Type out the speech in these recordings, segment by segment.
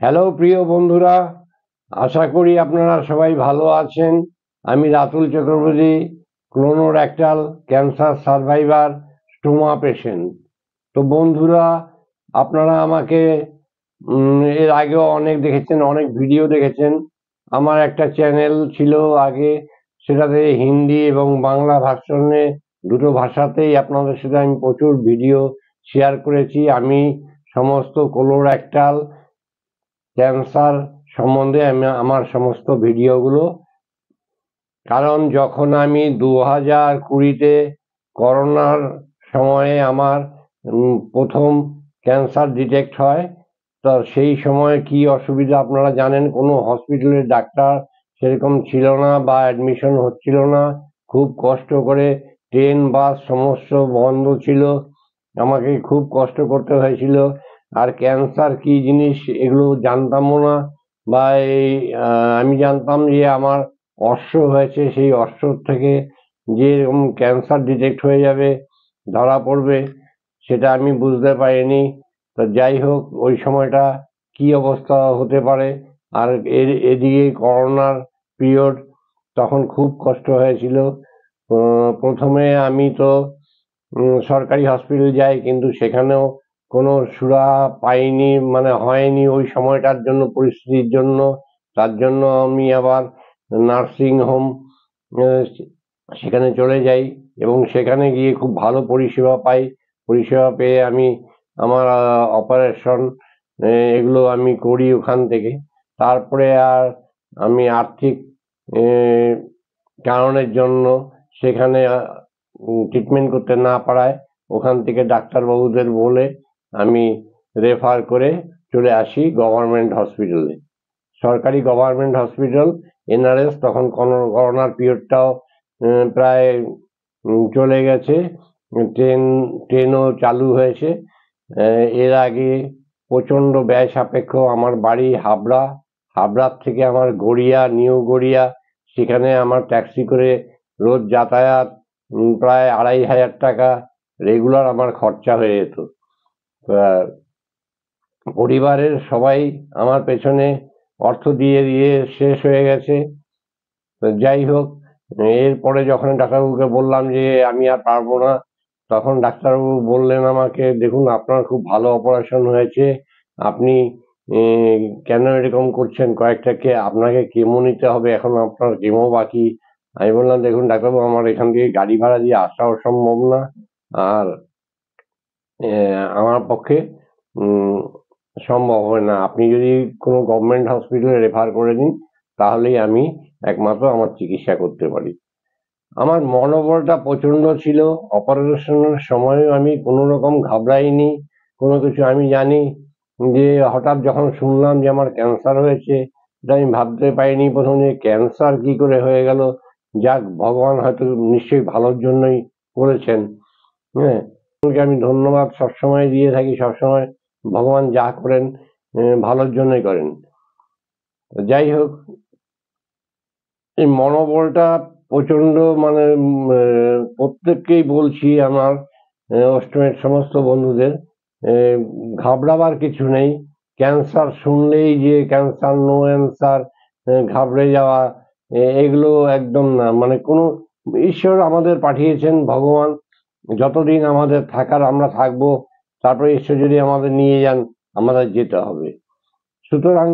Hello প্রিয় বন্ধুরা, আশা করি আপনারা সবাই ভালো আছেন। আমি Ratul Chakraborty, colorectal cancer survivor, stoma patient. তো বন্ধুরা, আপনারা আমাকে এর আগেও অনেক দেখেছেন, অনেক ভিডিও দেখেছেন। আমার একটা চ্যানেল ছিল আগে, সেটাতে হিন্দি এবং বাংলা ভার্সনে দুটো ভাষাতেই আপনাদের সাথে আমি প্রচুর ভিডিও শেয়ার করেছি। আমি সমস্ত কোলোরেক্টাল ক্যান্সার সম্বন্ধে আমি আমার সমস্ত ভিডিওগুলো, কারণ যখন আমি 2020-তে করোনার সময়ে আমার প্রথম ক্যান্সার ডিটেক্ট হয়, তো সেই সময় কি অসুবিধা আপনারা জানেন। কোনো হসপিটালের ডাক্তার সেরকম ছিল না বা অ্যাডমিশন হচ্ছিল না। খুব কষ্ট করে ট্রেন বাস সমস্ত বন্ধ ছিল, আমাকে খুব কষ্ট করতে হয়েছিল। আর ক্যান্সার কি জিনিস এগুলো জানতামও না। বা এই আমি জানতাম যে আমার অর্শ হয়েছে, সেই অর্শর থেকে যে এরকম ক্যান্সার ডিটেক্ট হয়ে যাবে, ধরা পড়বে, সেটা আমি বুঝতে পারিনি। তো যাই হোক, ওই সময়টা কি অবস্থা হতে পারে। আর এদিকে করোনার পিরিয়ড, তখন খুব কষ্ট হয়েছিল। প্রথমে আমি তো সরকারি হসপিটাল যাই, কিন্তু সেখানেও কোনো সুরা পাইনি, মানে হয়নি ওই সময়টার জন্য, পরিস্থিতির জন্য। তার জন্য আমি আবার নার্সিং হোম সেখানে চলে যাই এবং সেখানে গিয়ে খুব ভালো পরিষেবা পাই। পরিষেবা পেয়ে আমি আমার অপারেশন এগুলো আমি করি ওখান থেকে। তারপরে আর আমি আর্থিক কারণের জন্য সেখানে ট্রিটমেন্ট করতে না পারায় ওখান থেকে ডাক্তারবাবুদের বলে আমি রেফার করে চলে আসি গভর্নমেন্ট হসপিটালে। সরকারি গভর্নমেন্ট হসপিটাল এনআরএস। তখন করোনার পিরিয়ডটাও প্রায় চলে গেছে, ট্রেনও চালু হয়েছে। এর আগে প্রচণ্ড ব্যয় সাপেক্ষ। আমার বাড়ি হাবড়া, হাবড়ার থেকে আমার গড়িয়া, নিউ গড়িয়া, সেখানে আমার ট্যাক্সি করে রোজ যাতায়াত, প্রায় 2500 টাকা রেগুলার আমার খরচা হয়ে যেত। পরিবারের সবাই আমার পেছনে অর্থ দিয়ে দিয়ে শেষ হয়ে গেছে। যাই হোক, এরপরে যখন ডাক্তারবাবুকে বললাম যে আমি আর পারবো না, তখন ডাক্তারবাবু বললেন আমাকে, দেখুন আপনার খুব ভালো অপারেশন হয়েছে, আপনি কেন এরকম করছেন, আপনাকে কেমো নিতে হবে, এখন আপনার কেমো বাকি। আমি বললাম, দেখুন ডাক্তারবাবু, আমার এখান থেকে গাড়ি ভাড়া দিয়ে আসাও সম্ভব না, আর আমার পক্ষে সম্ভব হবে না। আপনি যদি কোনো গভর্নমেন্ট হসপিটালে রেফার করে দিন, তাহলেই আমি একমাত্র আমার চিকিৎসা করতে পারি। আমার মনোবলটা প্রচণ্ড ছিল। অপারেশনের সময়ও আমি কোনো রকম ঘাবড়াইনি কোনো কিছু। আমি জানি যে হঠাৎ যখন শুনলাম যে আমার ক্যান্সার হয়েছে, এটা আমি ভাবতে পারিনি প্রথমে ক্যান্সার কি করে হয়ে গেল। যাক, ভগবান হয়তো নিশ্চয়ই ভালোর জন্যই করেছেন। হ্যাঁ, আমি ধন্যবাদ সবসময় দিয়ে থাকি। সবসময় ভগবান যা করেন ভালোর জন্যই করেন। যাই হোক, এই মনোবলটা প্রচণ্ড, মানে প্রত্যেককেই বলছি, আমার অষ্টমের সমস্ত বন্ধুদের, ঘাবড়াবার কিছু নেই। ক্যান্সার শুনলেই যে ক্যান্সার, নো অ্যান্সার, ঘাবড়ে যাওয়া, এগুলো একদম না। মানে কোনো ঈশ্বর আমাদের পাঠিয়েছেন, ভগবান যতদিন আমাদের থাকার আমরা থাকবো, তারপরে ঈশ্বর যদি আমাদের নিয়ে যান, আমাদের যেতে হবে। সুতরাং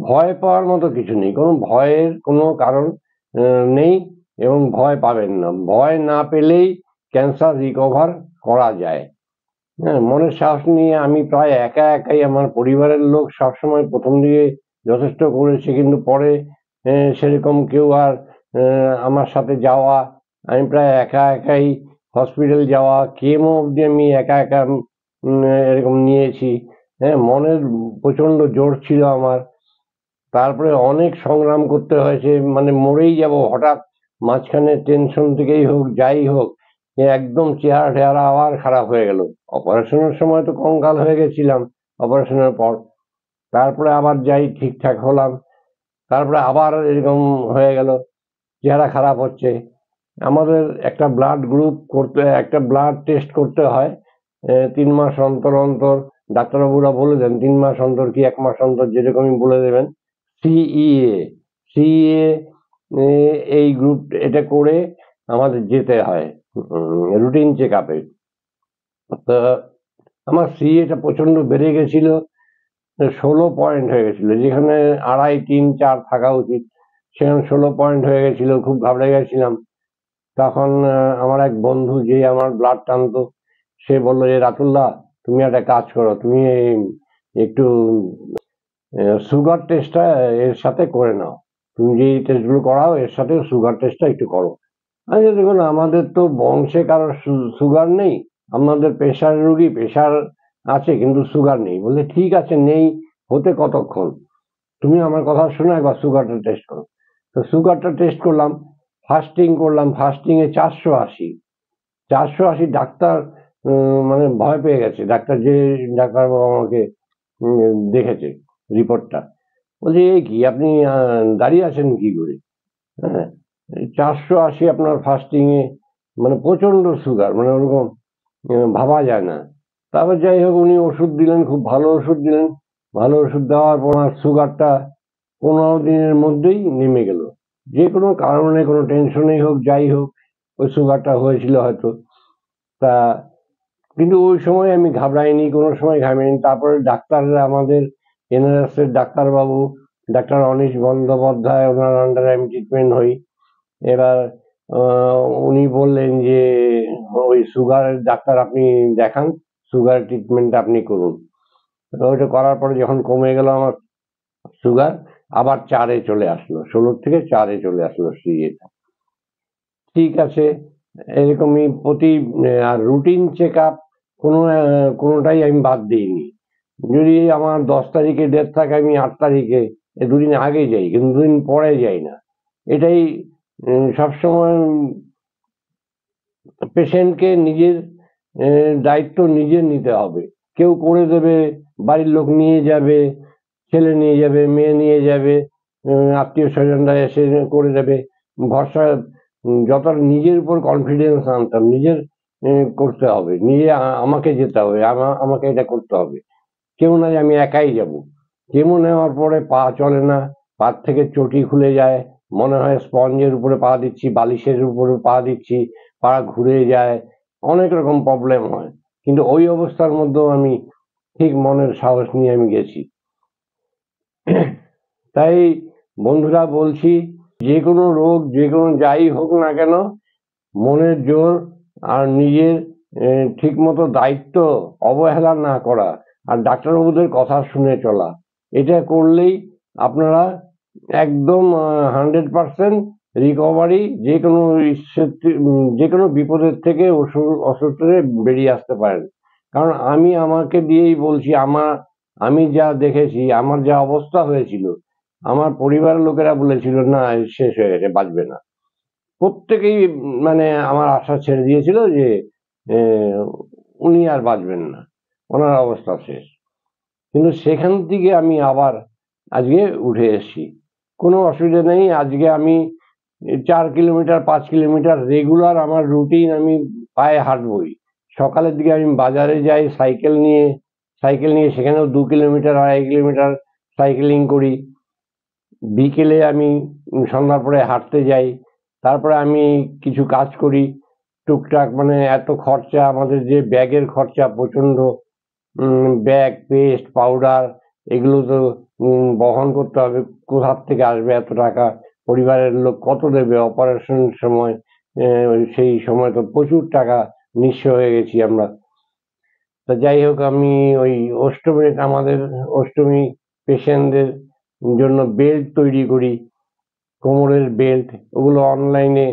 ভয় পাওয়ার মতো কিছু নেই, কোনো ভয়ের কোনো কারণ নেই এবং ভয় পাবেন না। ভয় না পেলেই ক্যান্সার রিকভার করা যায়। হ্যাঁ, মনের সাহস নিয়ে আমি প্রায় একা একাই, আমার পরিবারের লোক সবসময় প্রথম দিকে যথেষ্ট করেছে, কিন্তু পরে সেরকম কেউ আর আমার সাথে যাওয়া, আমি প্রায় একা একাই হসপিটাল যাওয়া, কেমো অবধি আমি একা একা এরকম নিয়েছি। হ্যাঁ, মনের প্রচণ্ড জোর ছিল আমার। তারপরে অনেক সংগ্রাম করতে হয়েছে, মানে মরেই যাব হঠাৎ, মাঝখানে টেনশন থেকেই হোক, যাই হোক, একদম চেহারা টেহারা আবার খারাপ হয়ে গেল। অপারেশনের সময় তো কঙ্কাল হয়ে গেছিলাম, অপারেশনের পর তারপরে আবার যাই, ঠিকঠাক হলাম, তারপরে আবার এরকম হয়ে গেল, চেহারা খারাপ হচ্ছে। আমাদের একটা ব্লাড গ্রুপ করতে, একটা ব্লাড টেস্ট করতে হয় 3 মাস অন্তর অন্তর। ডাক্তারবাবুরা বলে দেন 3 মাস অন্তর কি 1 মাস অন্তর যেরকমই বলে দেবেন সিইএ সিইএ এই গ্রুপ এটা করে আমাদের যেতে হয় রুটিন চেক আপে। তা আমার সিইএটা প্রচন্ড বেড়ে গেছিল, 16 পয়েন্ট হয়ে গেছিল, যেখানে 2.5, 3, 4 থাকা উচিত সেখানে 16 পয়েন্ট হয়ে গেছিল। খুব ঘাবড়ে গেছিলাম। তখন আমার এক বন্ধু যে আমার ব্লাড টানতো সে বললো যে রাতুল্লাহ তুমি একটা কাজ করো, তুমি একটু সুগার টেস্টটা এর সাথে করে নাও, তুমি যে টেস্টগুলো করাও এর সাথে সুগার টেস্টটা একটু করো। আমি বলি, দেখুন আমাদের তো বংশে কারোর সুগার নেই, আমাদের প্রেশার রোগী, প্রেশার আছে কিন্তু সুগার নেই। বললে ঠিক আছে, নেই হতে কতক্ষণ, তুমি আমার কথা শুনে একবার সুগারটা টেস্ট করো। তো সুগারটা টেস্ট করলাম, ফাস্টিং করলাম, ফাস্টিং এ 480। ডাক্তার মানে ভয় পেয়ে গেছে, ডাক্তারবাবু আমাকে দেখেছে রিপোর্টটা, বলছে এই কি আপনি দাঁড়িয়ে আছেন কি করে? হ্যাঁ, 480 আপনার ফাস্টিং এ, মানে প্রচন্ড সুগার, মানে ওরকম ভাবা যায় না। তারপর যাই হোক উনি ওষুধ দিলেন, খুব ভালো ওষুধ দিলেন। ভালো ওষুধ দেওয়ার পর আমার সুগারটা 15 দিনের মধ্যেই নেমে গেল। যে কোনো কারণে, কোনো টেনশনেই হোক, যাই হোক, ওই সুগারটা হয়েছিল হয়তো। তা কিন্তু ওই সময় আমি ঘাবড়াইনি, কোনো সময় ঘাবড়াইনি। তারপরে ডাক্তাররা আমাদের এনআরএস এর ডাক্তারবাবু, ডাক্তার অনিশ বন্দ্যোপাধ্যায়, ওনার আন্ডারে আমি ট্রিটমেন্ট হই। এবার উনি বললেন যে ওই সুগারের ডাক্তার আপনি দেখান, সুগার ট্রিটমেন্ট আপনি করুন। ওইটা করার পরে যখন কমে গেল আমার সুগার, আবার 4-এ চলে আসলো, 16 থেকে 4-এ চলে আসলো সিএটা। ঠিক আছে, এরকমই প্রতি আর রুটিন চেক আপ কোনোটাই আমি বাদ দিইনি। যদি আমার 10 তারিখে ডেট থাকে আমি 8 তারিখে, 2 দিন আগে যাই, কিন্তু 2 দিন পরে যাই না। এটাই সবসময় পেশেন্টকে নিজের দায়িত্ব নিজের নিতে হবে। কেউ করে দেবে, বাড়ির লোক নিয়ে যাবে, ছেলে নিয়ে যাবে, মেয়ে নিয়ে যাবে, আত্মীয় স্বজনরা এসে করে দেবে, ভরসা। যতটা নিজের উপর কনফিডেন্স আনতাম, নিজের করতে হবে, নিজে আমাকে যেতে হবে, আমাকে এটা করতে হবে, কেউ নয় আমি একাই যাব। কেমো নেওয়ার পরে পা চলে না, পা থেকে চটি খুলে যায়, মনে হয় স্পঞ্জের উপরে পা দিচ্ছি, বালিশের উপরে পা দিচ্ছি, পা ঘুরে যায়, অনেক রকম প্রবলেম হয়। কিন্তু ওই অবস্থার মধ্যেও আমি ঠিক মনের সাহস নিয়ে আমি গেছি। তাই বন্ধুরা বলছি, যে কোনো রোগ, যে কোনো যাই হোক না কেন, মনের জোর আর নিজের ঠিক মতো দায়িত্ব অবহেলা না করা, আর ডাক্তারবাবুদের কথা শুনে চলা, এটা করলেই আপনারা একদম 100% রিকভারি, যে কোনো বিপদের থেকে অসুস্থ বেরিয়ে আসতে পারেন। কারণ আমি আমাকে দিয়েই বলছি, আমি যা দেখেছি, আমার যা অবস্থা হয়েছিল, আমার পরিবারের লোকেরা বলেছিল না শেষ হয়ে গেছে, বাঁচবে না। প্রত্যেকেই মানে আমার আশা ছেড়ে দিয়েছিল যে উনি আর বাঁচবেন না, ওনার অবস্থা শেষ। কিন্তু সেখান থেকে আমি আবার আজকে উঠে এসেছি, কোনো অসুবিধা নেই। আজকে আমি 4 কিলোমিটার 5 কিলোমিটার রেগুলার আমার রুটিন, আমি পায়ে হাঁটবই। সকালের দিকে আমি বাজারে যাই সাইকেল নিয়ে, সেখানেও 2 কিলোমিটার 2.5 কিলোমিটার সাইকেলিং করি। বিকেলে আমি সন্ধ্যার পরে হাঁটতে যাই। তারপরে আমি কিছু কাজ করি টুকটাক, মানে এত খরচা, আমাদের যে ব্যাগের খরচা প্রচন্ড, ব্যাগ, পেস্ট, পাউডার, এগুলো তো বহন করতে হবে। কোথার থেকে আসবে এত টাকা? পরিবারের লোক কত দেবে অপারেশনের সময়? সেই সময় তো প্রচুর টাকা নিঃস্ব হয়ে গেছি আমরা। তা যাই হোক, আমি ওই আমাদের অষ্টমী পেশেন্টদের জন্য বেল্ট তৈরি করি, কোমরের বেল্ট। ওগুলো অনলাইনে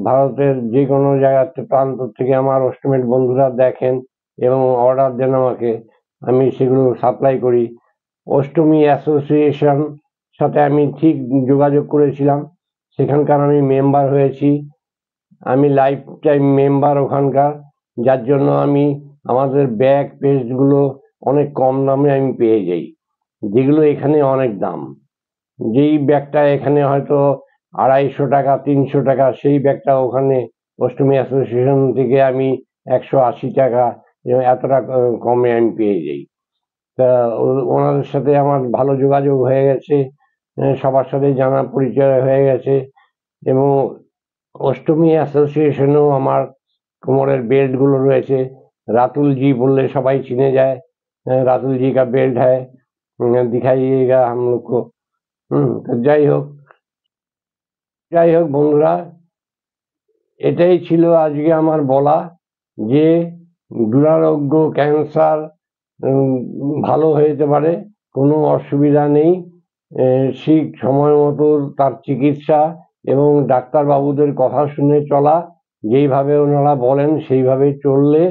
ভারতের যে কোনো জায়গাতে প্রান্ত থেকে আমার অষ্টমেট বন্ধুরা দেখেন এবং অর্ডার দেন আমাকে, আমি সেগুলো সাপ্লাই করি। অষ্টমী অ্যাসোসিয়েশন সাথে আমি ঠিক যোগাযোগ করেছিলাম, সেখানকার আমি মেম্বার হয়েছি। আমি লাইফ টাইম মেম্বার ওখানকার, যার জন্য আমি আমাদের ব্যাগ পেস্টগুলো অনেক কম দামে আমি পেয়ে যাই, যেগুলো এখানে অনেক দাম। যেই ব্যাগটা এখানে হয়তো 250 টাকা 300 টাকা, সেই ব্যাগটা ওখানে অষ্টমী অ্যাসোসিয়েশন থেকে আমি 180 টাকা এতটা কমে আমি পেয়ে যাই। তা ওনাদের সাথে আমার ভালো যোগাযোগ হয়ে গেছে, সবার সাথে জানা পরিচয় হয়ে গেছে, এবং অষ্টমী অ্যাসোসিয়েশনেও আমার কোমরের বেল্ট গুলো রয়েছে। রাতুল জি বললে সবাই চিনে যায়, রাতুল জি কা বেল্ট হ্যায়, দিখাইয়েগা হাম লোগ কো। তো যাই হোক বন্ধুরা, এটাই ছিল আজকে আমার বলা, যে দুরারোগ্য ক্যান্সার ভালো হয়ে যেতে পারে, কোনো অসুবিধা নেই। ঠিক সময় মতো তার চিকিৎসা এবং ডাক্তারবাবুদের কথা শুনে চলা, যেইভাবে ওনারা বলেন সেইভাবে চললে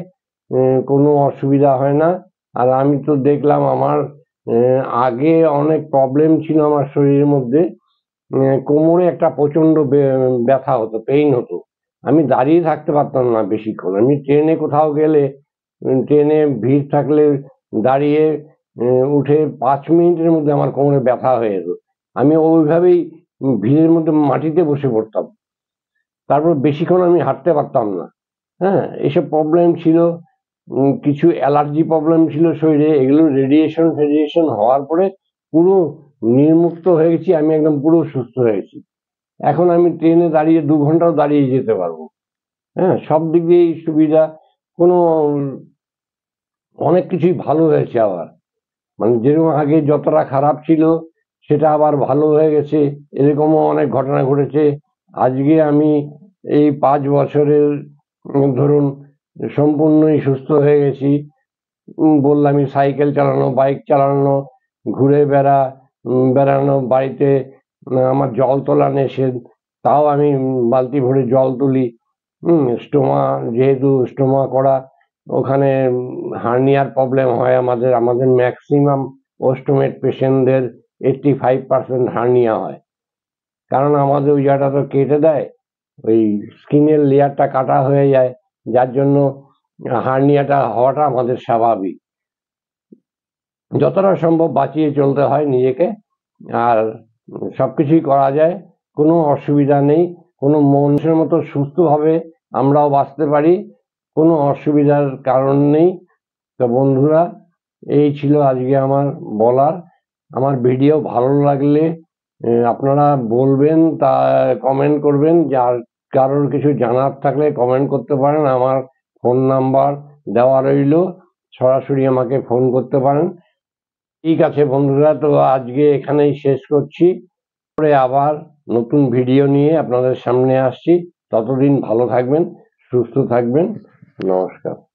কোনো অসুবিধা হয় না। আর আমি তো দেখলাম আমার আগে অনেক প্রবলেম ছিল আমার শরীরের মধ্যে, কোমরে একটা প্রচন্ড ব্যথা হতো, পেইন হতো। আমি দাঁড়িয়ে থাকতে পারতাম না বেশিক্ষণ। আমি ট্রেনে কোথাও গেলে, ট্রেনে ভিড় থাকলে দাঁড়িয়ে উঠে 5 মিনিটের মধ্যে আমার কোমরে ব্যথা হয়ে যেত। আমি ওইভাবেই ভিড়ের মধ্যে মাটিতে বসে পড়তাম। তারপর বেশিক্ষণ আমি হাঁটতে পারতাম না। হ্যাঁ, এসব প্রবলেম ছিল। কিছু অ্যালার্জি প্রবলেম ছিল শরীরে, এগুলো রেডিয়েশন হওয়ার পরে পুরো নির্মুক্ত হয়ে গেছি, আমি একদম পুরো সুস্থ হয়ে গেছি। এখন আমি ট্রেনে দাঁড়িয়ে 2 ঘন্টাও দাঁড়িয়ে যেতে পারবো। হ্যাঁ, সব দিক দিয়েই সুবিধা। কোনো অনেক কিছুই ভালো হয়েছে আবার। মানে যেরকম আগে যতটা খারাপ ছিল সেটা আবার ভালো হয়ে গেছে, এরকমও অনেক ঘটনা ঘটেছে। আজকে আমি এই 5 বছরের ধরুন সম্পূর্ণই সুস্থ হয়ে গেছি। বললামই, সাইকেল চালানো, বাইক চালানো, ঘুরে বেড়ানো, বাড়িতে আমার জল তোলা নেশে, তাও আমি বালতি ভরে জল তুলি। যেহেতু স্টোমা করা, ওখানে হার্নিয়ার প্রবলেম হয় আমাদের ম্যাক্সিমাম ওস্টোমেট পেশেন্টদের 85% হার্নিয়া হয়। কারণ আমাদের ওই জায়গাটা তো কেটে দেয়, ওই স্কিনের লেয়ারটা কাটা হয়ে যায়, যার জন্য হার্নিয়াটা হওয়াটা আমাদের স্বাভাবিক। যতটা সম্ভব বাঁচিয়ে চলতে হয় নিজেকে, আর সবকিছুই করা যায়, কোনো অসুবিধা নেই। কোনো মানুষের মতো সুস্থভাবে আমরাও বাঁচতে পারি, কোনো অসুবিধার কারণ নেই। তো বন্ধুরা, এই ছিল আজকে আমার বলার। আমার ভিডিও ভালো লাগলে আপনারা বলবেন, তা কমেন্ট করবেন। যার কারোর কিছু জানার থাকলে কমেন্ট করতে পারেন, আমার ফোন নাম্বার দেওয়া রইল, সরাসরি আমাকে ফোন করতে পারেন। ঠিক আছে বন্ধুরা, তো আজকে এখানেই শেষ করছি। পরে আবার নতুন ভিডিও নিয়ে আপনাদের সামনে আসছি। ততদিন ভালো থাকবেন, সুস্থ থাকবেন। নমস্কার।